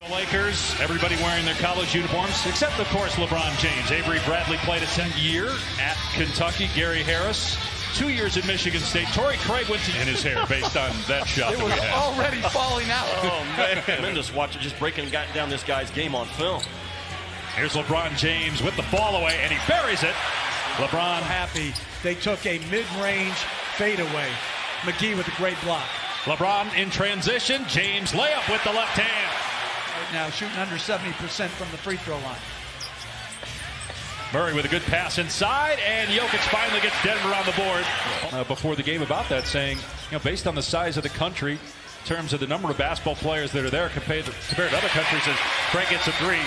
The Lakers, everybody wearing their college uniforms, except, of course, LeBron James. Avery Bradley played a 10-year at Kentucky. Gary Harris, 2 years at Michigan State. Torrey Craig went in his hair based on that shot that we had. Already falling out. Oh, man. Tremendous watch it, just breaking down this guy's game on film. Here's LeBron James with the fall away, and he buries it. LeBron Happy they took a mid-range fadeaway. McGee with a great block. LeBron in transition. James layup with the left hand. Right now shooting under 70% from the free throw line. Murray with a good pass inside, and Jokic finally gets Denver on the board. Before the game about that, saying, based on the size of the country, in terms of the number of basketball players that are there compared to other countries, as Frank gets a three.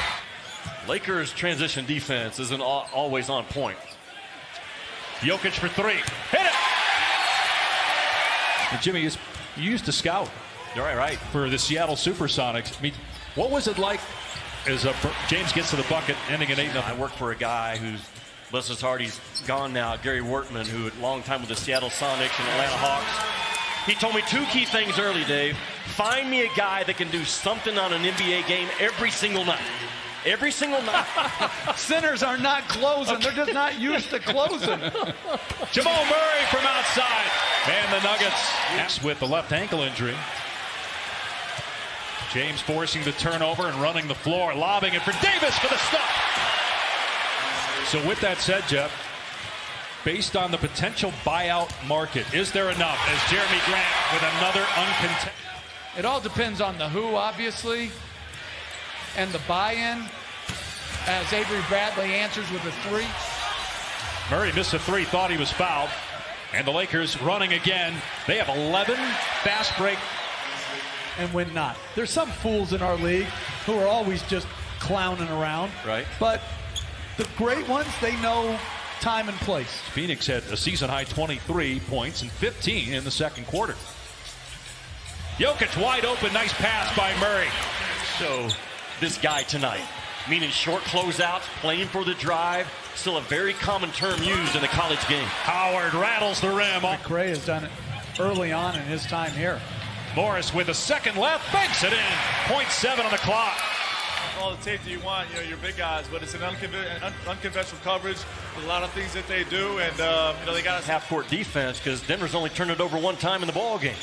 Lakers' transition defense isn't always on point. Jokic for three. Hit it! And Jimmy, you used to scout. Right. For the Seattle Supersonics. I mean, what was it like as James gets to the bucket, ending at 8-0? I worked for a guy who's, bless his heart, he's gone now, Gary Wortman, who had a long time with the Seattle Sonics and Atlanta Hawks. He told me two key things early, Dave. Find me a guy that can do something on an NBA game every single night. Every single night. Centers are not closing. They're just not used to closing. Jamal Murray from outside. And the Nuggets with the left ankle injury. James forcing the turnover and running the floor, lobbing it for Davis for the stop. So with that said, Jeff, based on the potential buyout market, is there enough as Jeremy Grant with another uncontested? It all depends on the who, obviously, and the buy-in, as Avery Bradley answers with a three. Murray missed a three, thought he was fouled. And the Lakers running again. They have 11 fast break. And when not. There's some fools in our league who are always just clowning around. Right. But the great ones, they know time and place. Phoenix had a season-high 23 points and 15 in the second quarter. Jokic wide open, nice pass by Murray. So this guy tonight, meaning short closeouts, playing for the drive, still a very common term used in the college game. Howard rattles the rim. McRae has done it early on in his time here. Morris with a second left, banks it in. 0.7 on the clock. All the tape that you want, your big guys, but it's an unconventional coverage. There's a lot of things that they do, and they got half-court defense because Denver's only turned it over one time in the ball game.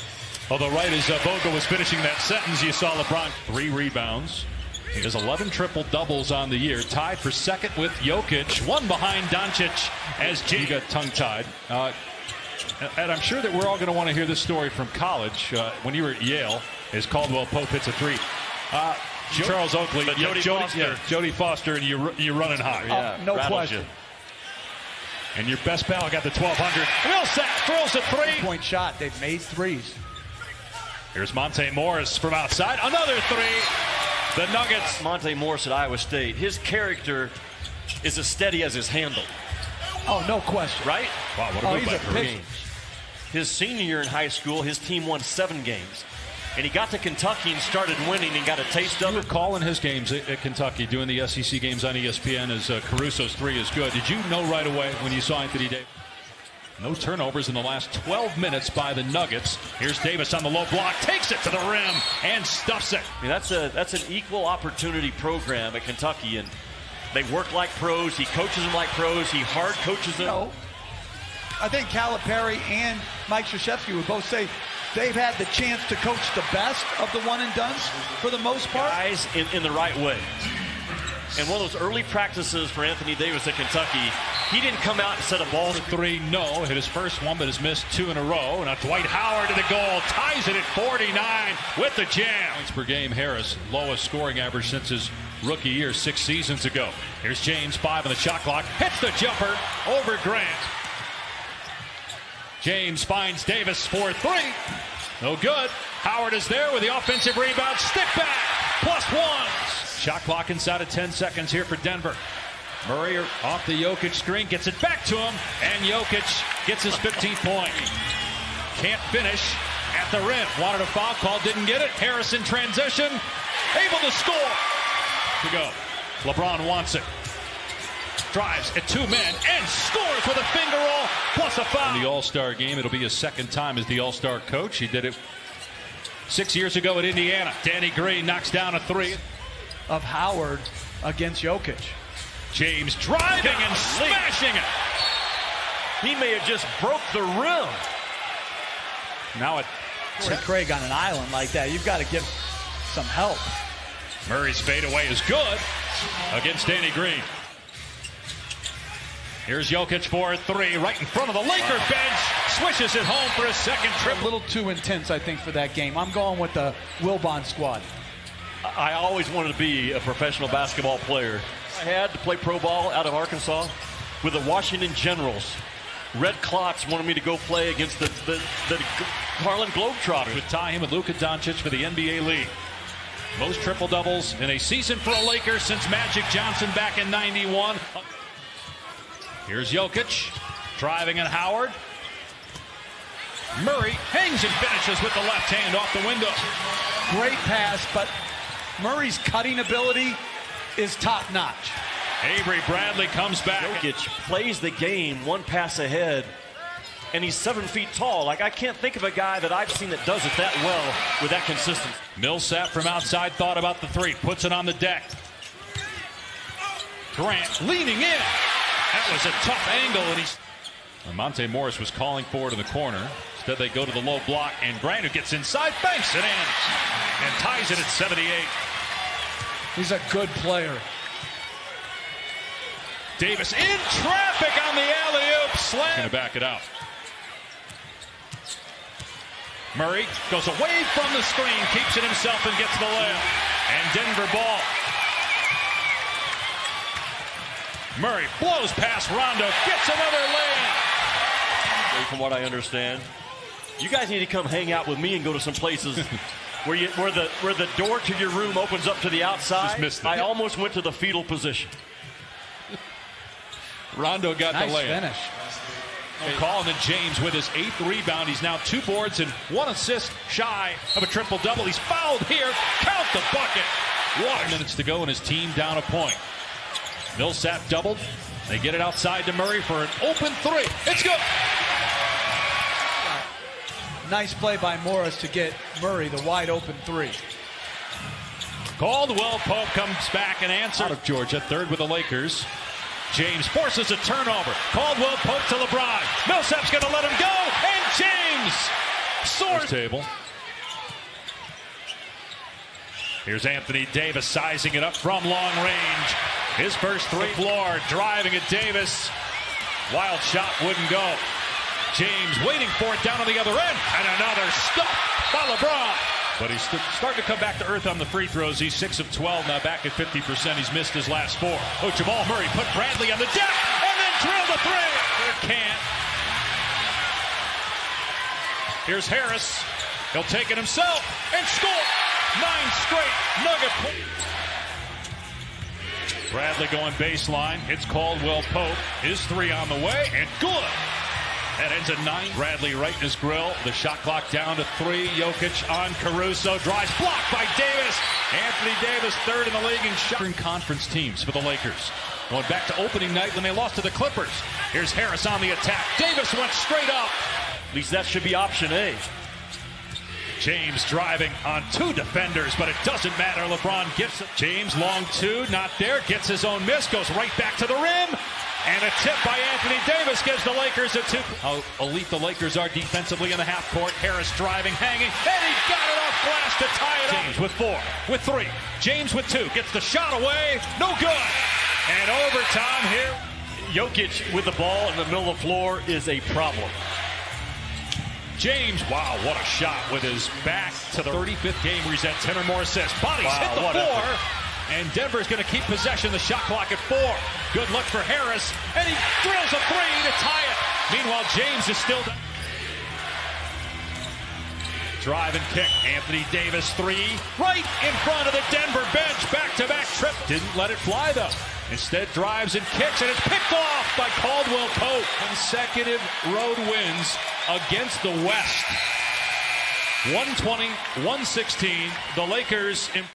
Although right as Vogel was finishing that sentence, you saw LeBron 3 rebounds. He has 11 triple-doubles on the year, tied for second with Jokic, one behind Doncic as G got tongue-tied. And I'm sure that we're all going to want to hear this story from college. When you were at Yale, as Caldwell Pope hits a three. Charles Oakley, Jody Foster, and you're running high. Yeah, no question. You. And your best pal got the 1200. Millsap throws a three-point shot. They've made threes. Here's Monte Morris from outside. Another three. The Nuggets. Monte Morris at Iowa State. His character is as steady as his handle. Oh, no question. Right? Wow, what a move by Kareem. His senior year in high school, his team won 7 games. And he got to Kentucky and started winning and got a taste of it. You were calling his games at Kentucky, doing the SEC games on ESPN as Caruso's three is good. Did you know right away when you saw Anthony Davis? No turnovers in the last 12 minutes by the Nuggets. Here's Davis on the low block, takes it to the rim and stuffs it. I mean, that's an equal opportunity program at Kentucky, and they work like pros. He coaches them like pros. He hard coaches them. I think Calipari and Mike Krzyzewski would both say they've had the chance to coach the best of the one-and-dones for the most part. Guys in the right way. And one of those early practices for Anthony Davis at Kentucky, he didn't come out and set a ball. Three, no. Hit his first one, but has missed 2 in a row. Now Dwight Howard to the goal. Ties it at 49 with the jam. Points per game, Harris. Lowest scoring average since his rookie year 6 seasons ago. Here's James, 5 on the shot clock. Hits the jumper over Grant. James finds Davis for 3. No good. Howard is there with the offensive rebound. Stick back. +1. Shot clock inside of 10 seconds here for Denver. Murray off the Jokic screen, gets it back to him, and Jokic gets his 15th point. Can't finish at the rim. Wanted a foul call, didn't get it. Harris in transition, able to score. To go. LeBron wants it. Drives at 2 men and scores with a finger roll plus a foul. In the All-Star game, it'll be his second time as the All-Star coach. He did it 6 years ago at Indiana. Danny Green knocks down a 3. of Howard against Jokic. James driving and smashing it. He may have just broke the rim. Now it. Torrey Craig on an island like that, you've got to give some help. Murray's fadeaway is good against Danny Green. Here's Jokic for 3, right in front of the Laker bench. Swishes it home for a second A triple. little too intense, I think, for that game. I'm going with the Wilbon squad. I always wanted to be a professional basketball player. I had to play pro ball out of Arkansas with the Washington Generals. Red Clots wanted me to go play against the Harlem Globetrotters. Would tie him with Luka Doncic for the NBA league. Most triple doubles in a season for a Laker since Magic Johnson back in '91. Here's Jokic driving at Howard. Murray hangs and finishes with the left hand off the window. Great pass, but Murray's cutting ability is top-notch. Avery Bradley comes back. Jokic plays the game one pass ahead, and he's 7 feet tall. Like, I can't think of a guy that I've seen that does it that well with that consistency. Millsap from outside thought about the 3, puts it on the deck. Grant leaning in. That was a tough angle, and Monte Morris was calling for it in the corner. Instead, they go to the low block, and Grant, who gets inside, banks it in, and ties it at 78. He's a good player. Davis in traffic on the alley-oop slam. Going to back it out. Murray goes away from the screen, keeps it himself, and gets the layup. And Denver ball. Murray blows past Rondo, gets another layup. From what I understand, you guys need to come hang out with me and go to some places where the door to your room opens up to the outside. Just missed it. I almost went to the fetal position. Rondo got Nice the layup. finish. Call, and then James with his 8th rebound. He's now 2 boards and 1 assist shy of a triple-double. He's fouled here. Count the bucket. 1 minutes to go, and his team down a point. Millsap doubled. They get it outside to Murray for an open 3. It's good. Nice play by Morris to get Murray the wide open 3. Caldwell Pope comes back and answers. Out of Georgia, 3rd with the Lakers. James forces a turnover. Caldwell Pope to LeBron. Millsap's going to let him go, and James soars. Table. Here's Anthony Davis sizing it up from long range. His first 3 floor, driving at Davis. Wild shot wouldn't go. James waiting for it down on the other end, and another stop by LeBron. But he's starting to come back to earth on the free throws. He's 6 of 12 now, back at 50%. He's missed his last 4. Oh, Jamal Murray put Bradley on the deck and then drilled the 3. Can't. Here's Harris. He'll take it himself and score. 9 straight Nugget points. Bradley going baseline. It's Caldwell Pope. His 3 on the way, and good. That ends at 9. Bradley right in his grill. The shot clock down to 3. Jokic on Caruso. Drives blocked by Davis. Anthony Davis, 3rd in the league in shot. Conference teams for the Lakers. Going back to opening night when they lost to the Clippers. Here's Harris on the attack. Davis went straight up. At least that should be option A. James driving on 2 defenders, but it doesn't matter. LeBron gets it. James long 2, not there. Gets his own miss. Goes right back to the rim. And a tip by Anthony Davis gives the Lakers a 2. How elite the Lakers are defensively in the half court. Harris driving, hanging, and he got it off glass to tie it up. James with 4, with 3. James with 2. Gets the shot away. No good. And overtime here. Jokic with the ball in the middle of the floor is a problem. James, wow, what a shot with his back to the 35th game where he's had 10 or more assists. Bodies hit the floor. And Denver's going to keep possession of the shot clock at 4. Good look for Harris. And he drills a 3 to tie it. Meanwhile, James is still down. Drive and kick. Anthony Davis 3. Right in front of the Denver bench. Back-to-back trip. Didn't let it fly, though. Instead, drives and kicks, and it's picked off by Caldwell Pope. Consecutive road wins against the West. 120-116. The Lakers